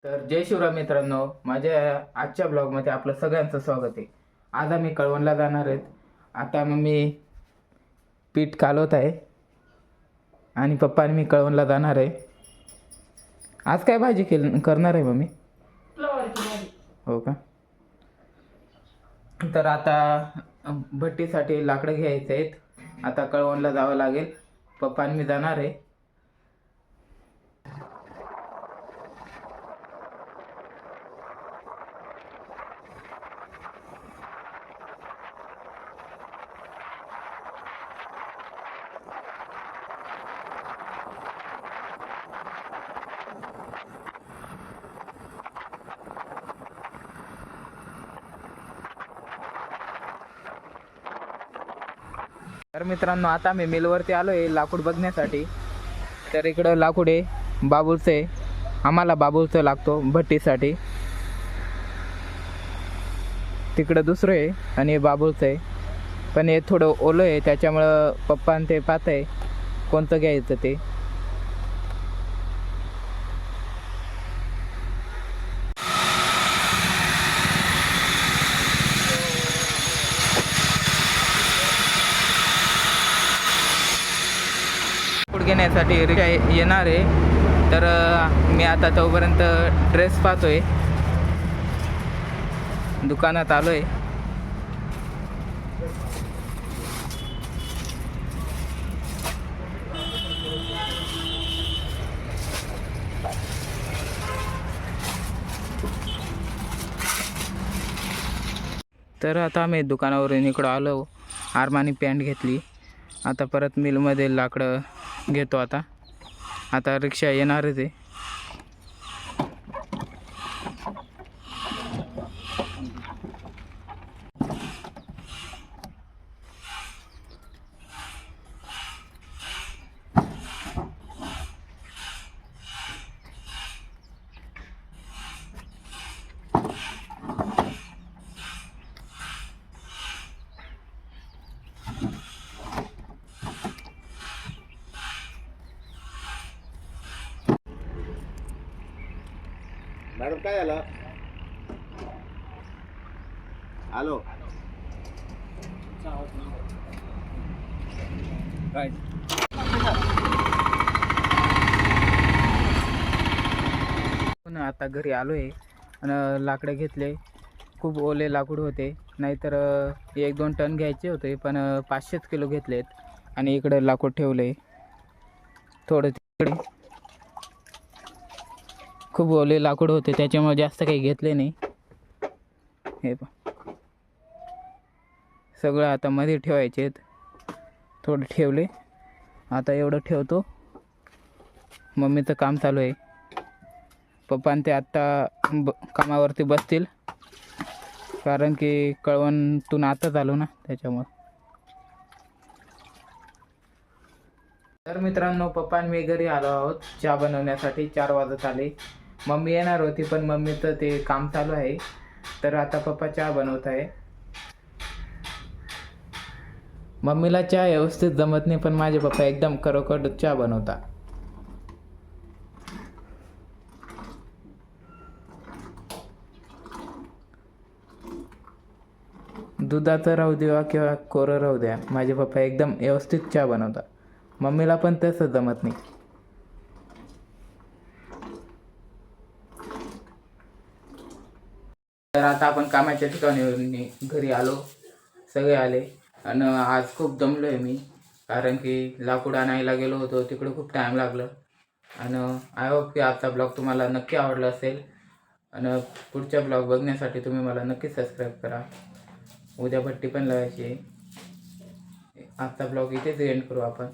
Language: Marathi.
तर जय शिवराय मित्रांनो, माझ्या आजच्या ब्लॉगमध्ये आपलं सगळ्यांचं स्वागत आहे. आज आम्ही कळवणला जाणार आहेत. आता मम्मी पीठ कालवत आहे आणि पप्पा आणि मी कळवणला जाणार आहे. आज काय भाजी करणार आहे मम्मी? फ्लॉवरची भाजी. हो का? तर आता भट्टीसाठी लाकडं घ्यायचे आहेत. आता कळवणला जावं लागेल. पप्पा आणि मी जाणार आहे. तर मित्रांनो, आता मी मिलवरती आलो आहे लाकूड बघण्यासाठी. तर इकडं लाकूड आहे, बाबूलचं आहे. आम्हाला बाबूलचं लागतो भट्टीसाठी. तिकडं दुसरं आहे आणि हे बाबूलचं आहे. पण हे थोडं ओलं आहे, त्याच्यामुळं पप्पान ते पाहत आहे कोणतं घ्यायचं ते. लाकूड घेण्यासाठी रिक्षा येणार आहे. तर मी आता तोपर्यंत ड्रेस पाहतोय. दुकानात आलो आहे. तर आता आम्ही दुकानावरून इकडं आलो. आरमानी पॅन्ट घेतली. आता परत मिलमध्ये लाकडं घेतो. आता रिक्षा येणारच आहे. मॅडम काय झालं? हॅलो काय आता घरी आलो आहे आणि लाकडं घेतले. खूप ओले लाकूड होते, नाहीतर 1-2 टन घ्यायचे होते, पण 500 किलो घेतलेत. आणि इकडे लाकूड ठेवले थोडं. तिकडे खूप ओले लाकूड होते, त्याच्यामुळे जास्त काही घेतले नाही. हे सगळं आता मध्ये ठेवायचे आहेत. थोडे ठेवले. आता एवढं ठेवतो. मम्मीचं काम चालू आहे. पप्पा ते आत्ता कामावरती बसतील, कारण की कळवणतून आताच आलो ना, त्याच्यामुळं. तर मित्रांनो, पप्पा आणि मी घरी आलो आहोत चहा बनवण्यासाठी. 4 वाजत आले. मम्मी येणार होती, पण मम्मीचं ते काम चालू आहे. तर आता पप्पा चहा बनवत आहे. मम्मीला चहा व्यवस्थित जमत नाही, पण माझे पप्पा एकदम खरोखर चहा बनवतात. दुधाचं राहू द्या किंवा कोरं राहू द्या, माझे पप्पा एकदम व्यवस्थित चहा बनवतात. मम्मीला पण तसं जमत नाही. तर आता आपण कामाच्या ठिकाणी घरी आलो. सगळे आले आणि आज खूप दमलो आहे मी, कारण की लाकूड आणायला गेलो होतो. तिकडे खूप टाईम लागलं. आणि आय होप की आजचा ब्लॉग तुम्हाला नक्की आवडला असेल. आणि पुढच्या ब्लॉग बघण्यासाठी तुम्ही मला नक्की सबस्क्राईब करा. उद्या भट्टी पण लावायची आहे. आजचा ब्लॉग इथेच एंड करू आपण.